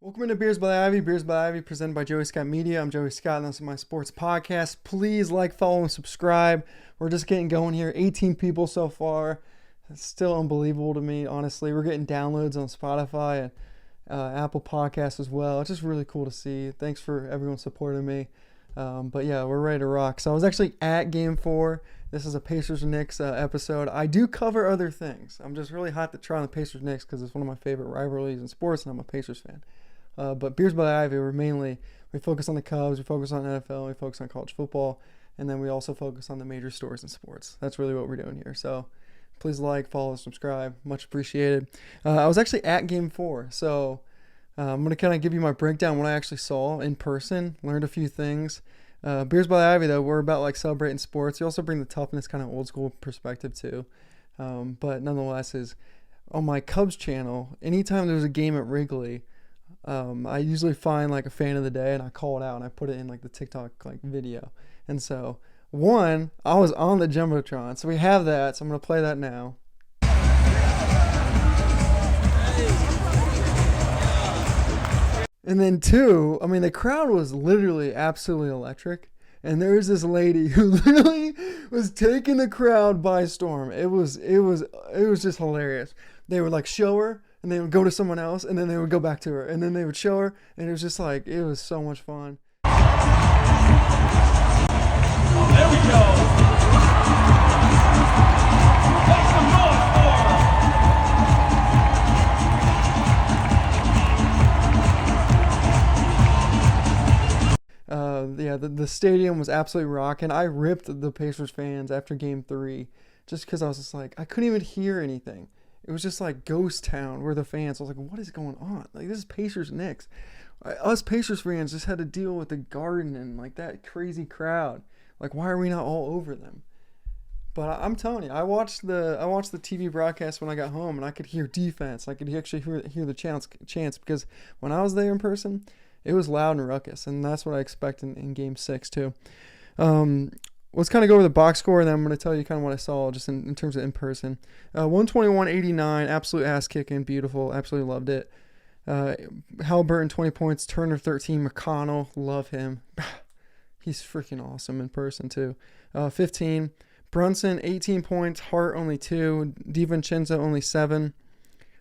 Welcome into Beers by Ivy. Beers by Ivy, presented by Joey Scott Media. I'm Joey Scott, and this is my sports podcast. Please like, follow, and subscribe. We're just getting going here. 18 people so far. It's still unbelievable to me, honestly. We're getting downloads on Spotify and Apple Podcasts as well. It's just really cool to see. Thanks for everyone supporting me. But yeah, we're ready to rock. So I was actually at Game 4. This is a Pacers-Knicks episode. I do cover other things. I'm just really hot to try on the Pacers-Knicks because it's one of my favorite rivalries in sports, and I'm a Pacers fan. But Beers by Ivy, we focus on the Cubs, we focus on NFL, we focus on college football, and then we also focus on the major stories in sports. That's really what we're doing here. So please like, follow, subscribe. Much appreciated. I was actually at Game 4, so I'm going to kind of give you my breakdown, what I actually saw in person, learned a few things. Beers by Ivy, though, we're about like celebrating sports. We also bring the toughness, kind of old school perspective too. But nonetheless, is on my Cubs channel, anytime there's a game at Wrigley, I usually find like a fan of the day and I call it out and I put it in like the TikTok like video. And so I was on the Jumbotron, so we have that, so I'm gonna play that now. And then two, I mean, the crowd was literally absolutely electric. And there was this lady who literally was taking the crowd by storm. It was just hilarious. They would like show her, and they would go to someone else, and then they would go back to her, and then they would show her, and it was just like, it was so much fun. There we go. Make some noise for Yeah, the stadium was absolutely rocking. I ripped the Pacers fans after Game 3 just because I was just like, I couldn't even hear anything. It was just like ghost town where the fans. I was like, what is going on? Like, this is Pacers Knicks. Us Pacers fans just had to deal with the Garden and like that crazy crowd. Like, why are we not all over them? But I'm telling you, I watched the TV broadcast when I got home, and I could hear defense. I could actually hear the chants because when I was there in person, it was loud and ruckus, and that's what I expect in Game 6 too. Let's kind of go over the box score, and then I'm going to tell you kind of what I saw just in terms of in person. 121-89, absolute ass kicking, beautiful, absolutely loved it. Halliburton 20 points, Turner 13, McConnell, love him. He's freaking awesome in person too. 15, Brunson 18 points, Hart only 2, DiVincenzo only 7.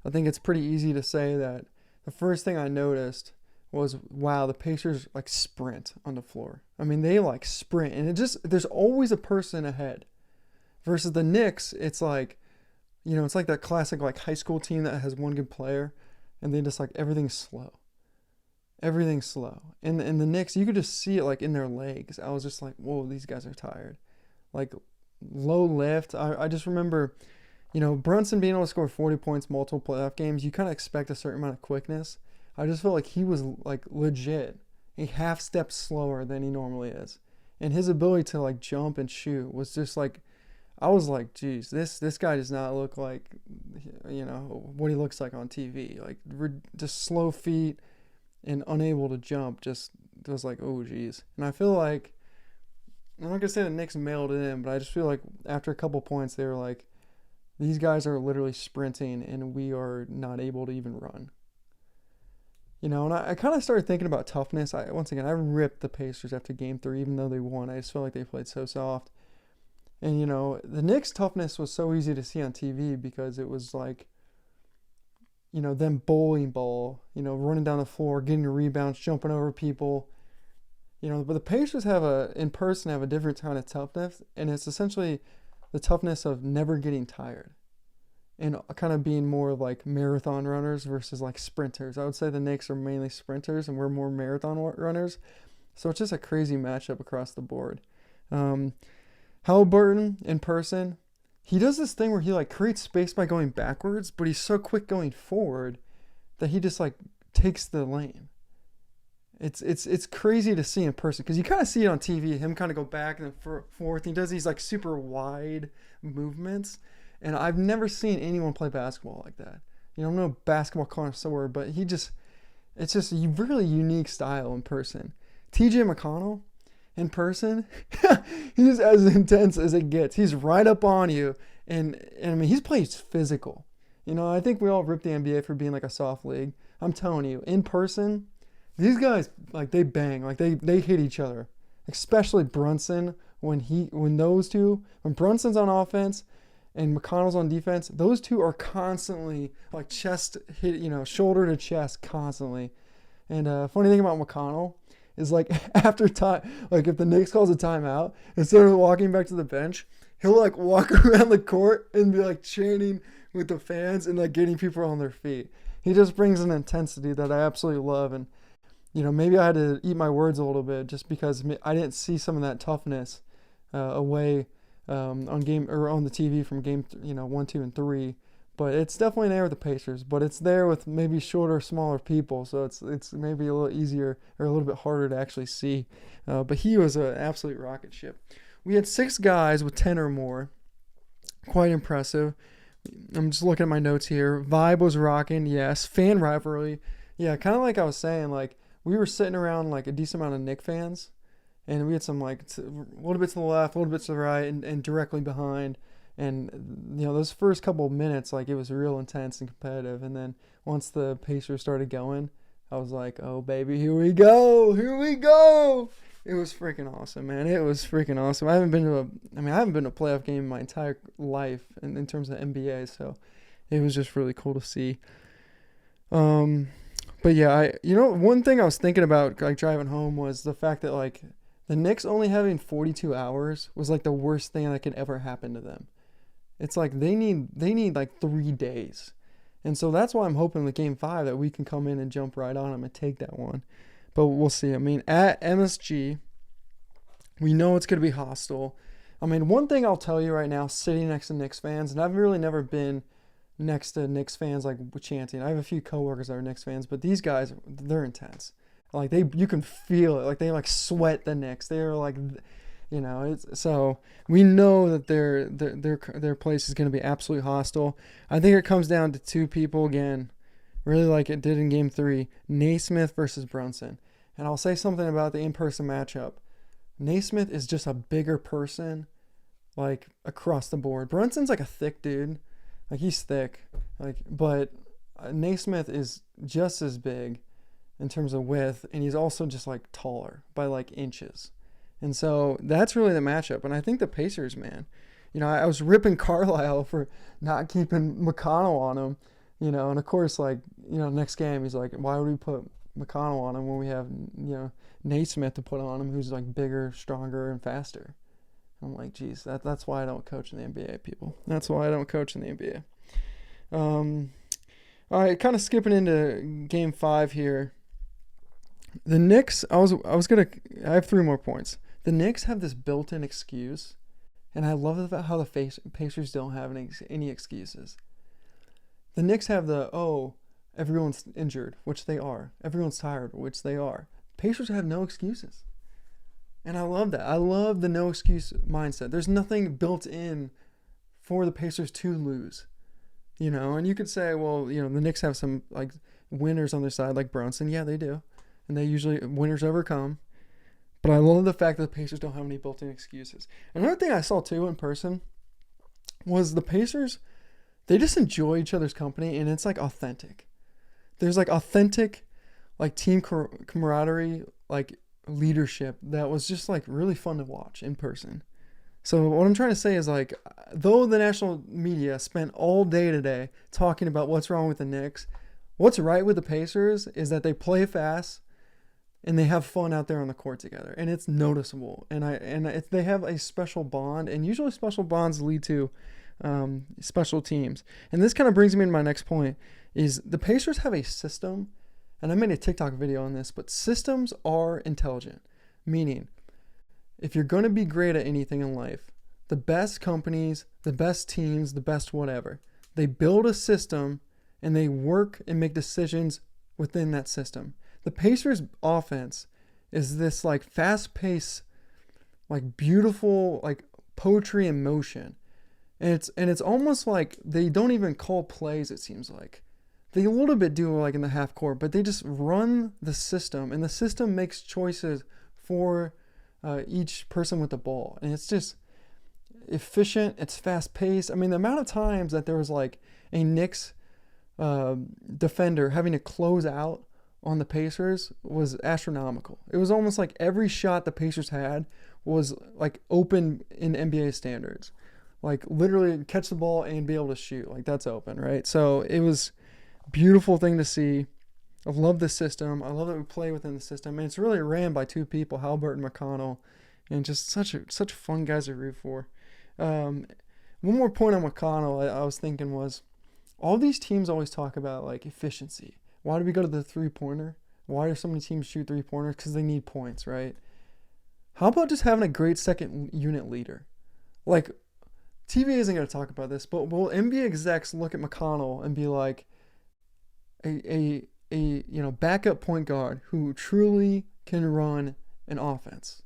I think it's pretty easy to say that the first thing I noticed was, wow, the Pacers like sprint on the floor. I mean, they like sprint, and there's always a person ahead. Versus the Knicks, it's like, it's like that classic like high school team that has one good player, and they just like everything's slow. Everything's slow. And the Knicks, you could just see it like in their legs. I was just like, whoa, these guys are tired. Like low lift. I just remember, Brunson being able to score 40 points multiple playoff games. You kind of expect a certain amount of quickness. I just felt like he was like legit a half step slower than he normally is. And his ability to like jump and shoot was just like, I was like, geez, this guy does not look like, what he looks like on TV. Like just slow feet and unable to jump. Just was like, oh geez. And I feel like, I'm not gonna say the Knicks mailed it in, but I just feel like after a couple points, they were like, these guys are literally sprinting and we are not able to even run. And I kind of started thinking about toughness. I ripped the Pacers after Game 3, even though they won. I just felt like they played so soft. And, the Knicks' toughness was so easy to see on TV because it was like, them bowling ball, running down the floor, getting rebounds, jumping over people. But the Pacers in person have a different kind of toughness, and it's essentially the toughness of never getting tired. And kind of being more of like marathon runners versus like sprinters. I would say the Knicks are mainly sprinters and we're more marathon runners. So it's just a crazy matchup across the board. Halliburton in person, he does this thing where he like creates space by going backwards, but he's so quick going forward that he just like takes the lane. It's crazy to see in person because you kind of see it on TV, him kind of go back and forth. He does these like super wide movements. And I've never seen anyone play basketball like that. I'm no basketball connoisseur, but it's just a really unique style in person. TJ McConnell in person, he's as intense as it gets. He's right up on you. And I mean, he's plays physical. I think we all rip the NBA for being like a soft league. I'm telling you, in person, these guys, like, they bang, like they hit each other, especially Brunson when Brunson's on offense and McConnell's on defense, those two are constantly like chest hit, shoulder to chest constantly. And funny thing about McConnell is, like, after time, like, if the Knicks calls a timeout, instead of walking back to the bench, he'll like walk around the court and be like chanting with the fans and like getting people on their feet. He just brings an intensity that I absolutely love. And maybe I had to eat my words a little bit just because I didn't see some of that toughness away on the TV from game 1, 2, and 3. But it's definitely there with the Pacers. But it's there with maybe shorter, smaller people, so it's maybe a little easier or a little bit harder to actually see. But he was an absolute rocket ship. We had 6 guys with 10 or more. Quite impressive. I'm just looking at my notes here. Vibe was rocking, yes. Fan rivalry, yeah. Kind of like I was saying, like, we were sitting around like a decent amount of Knicks fans, and we had some like a little bit to the left, a little bit to the right, and directly behind. And those first couple of minutes, like, it was real intense and competitive. And then once the Pacers started going, I was like, oh baby, here we go. It was freaking awesome, man. It was freaking awesome. I haven't been to a playoff game in my entire life in terms of NBA, so it was just really cool to see. But yeah, one thing I was thinking about, like, driving home was the fact that, like, the Knicks only having 42 hours was like the worst thing that could ever happen to them. It's like they need like 3 days. And so that's why I'm hoping with game 5 that we can come in and jump right on them and take that one. But we'll see. I mean, at MSG, we know it's going to be hostile. I mean, one thing I'll tell you right now, sitting next to Knicks fans, and I've really never been next to Knicks fans like chanting. I have a few coworkers that are Knicks fans, but these guys, they're intense. Like, you can feel it. Like, they like sweat the Knicks. They're like, so we know that their place is going to be absolutely hostile. I think it comes down to 2 people again, really like it did in game 3, Naismith versus Brunson. And I'll say something about the in-person matchup. Naismith is just a bigger person, like, across the board. Brunson's like a thick dude. Like, he's thick. Like, but Naismith is just as big in terms of width, and he's also just like taller by like inches. And so that's really the matchup. And I think the Pacers, man, I was ripping Carlisle for not keeping McConnell on him, and of course, like, next game he's like, why would we put McConnell on him when we have, Naismith to put on him, who's like bigger, stronger, and faster. I'm like, geez, that's why I don't coach in the NBA, people. That's why I don't coach in the NBA. All right, kind of skipping into game 5 here. The Knicks, I have 3 more points. The Knicks have this built-in excuse, and I love how the Pacers don't have any excuses. The Knicks have everyone's injured, which they are. Everyone's tired, which they are. Pacers have no excuses. And I love that. I love the no excuse mindset. There's nothing built in for the Pacers to lose. And you could say, well, the Knicks have some like winners on their side, like Brunson. Yeah, they do. And they usually, winners overcome. But I love the fact that the Pacers don't have any built-in excuses. Another thing I saw too in person was the Pacers, they just enjoy each other's company, and it's like authentic. There's like authentic like team camaraderie, like leadership that was just like really fun to watch in person. So what I'm trying to say is, like, though the national media spent all day today talking about what's wrong with the Knicks, what's right with the Pacers is that they play fast and they have fun out there on the court together, and it's noticeable. And they have a special bond, and usually special bonds lead to special teams. And this kind of brings me to my next point: is the Pacers have a system, and I made a TikTok video on this, but systems are intelligent, meaning if you're going to be great at anything in life, the best companies, the best teams, the best whatever, they build a system and they work and make decisions within that system. The Pacers offense is this like fast-paced, like beautiful, like poetry in motion. And it's almost like they don't even call plays, it seems like. They a little bit do like in the half court, but they just run the system, and the system makes choices for each person with the ball. And it's just efficient, it's fast-paced. I mean, the amount of times that there was like a Knicks defender having to close out on the Pacers was astronomical. It was almost like every shot the Pacers had was like open in NBA standards. Like literally catch the ball and be able to shoot. Like that's open, right? So it was a beautiful thing to see. I love the system. I love that we play within the system. And it's really ran by two people, Halbert and McConnell, and just such fun guys to root for. Um, One more point on McConnell I was thinking was all these teams always talk about like efficiency. Why do we go to the 3-pointer? Why do so many teams shoot 3-pointers? Because they need points, right? How about just having a great second unit leader? Like, TV isn't going to talk about this, but will NBA execs look at McConnell and be like, a backup point guard who truly can run an offense?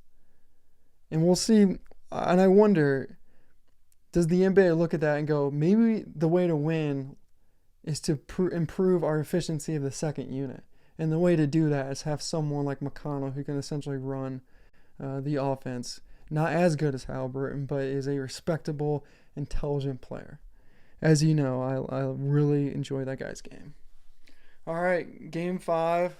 And we'll see. And I wonder, does the NBA look at that and go, maybe the way to win is to improve our efficiency of the second unit? And the way to do that is have someone like McConnell who can essentially run the offense. Not as good as Halliburton, but is a respectable, intelligent player. As you know, I really enjoy that guy's game. All right, Game 5.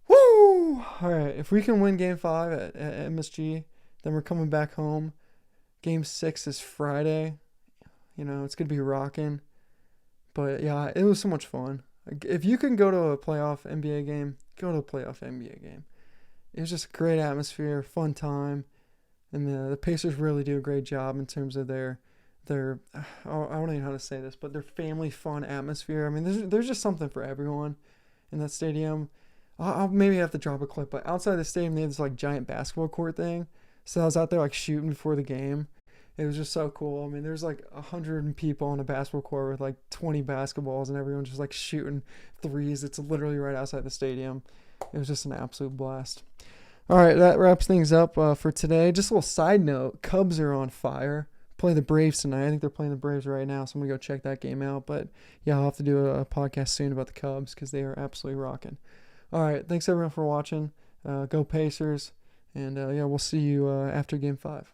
Woo! All right, if we can win Game 5 at MSG, then we're coming back home. Game 6 is Friday. You know, it's going to be rocking. But yeah, it was so much fun. If you can go to a playoff NBA game, go to a playoff NBA game. It was just a great atmosphere, fun time. And the Pacers really do a great job in terms of their I don't even know how to say this, but their family fun atmosphere. I mean, there's just something for everyone in that stadium. I'll maybe have to drop a clip, but outside the stadium, they had this like giant basketball court thing. So I was out there like shooting before the game. It was just so cool. I mean, there's like 100 people on a basketball court with like 20 basketballs, and everyone's just like shooting threes. It's literally right outside the stadium. It was just an absolute blast. All right, that wraps things up for today. Just a little side note, Cubs are on fire. Play the Braves tonight. I think they're playing the Braves right now, so I'm going to go check that game out. But yeah, I'll have to do a podcast soon about the Cubs because they are absolutely rocking. All right, thanks everyone for watching. Go Pacers. And yeah, we'll see you after Game 5.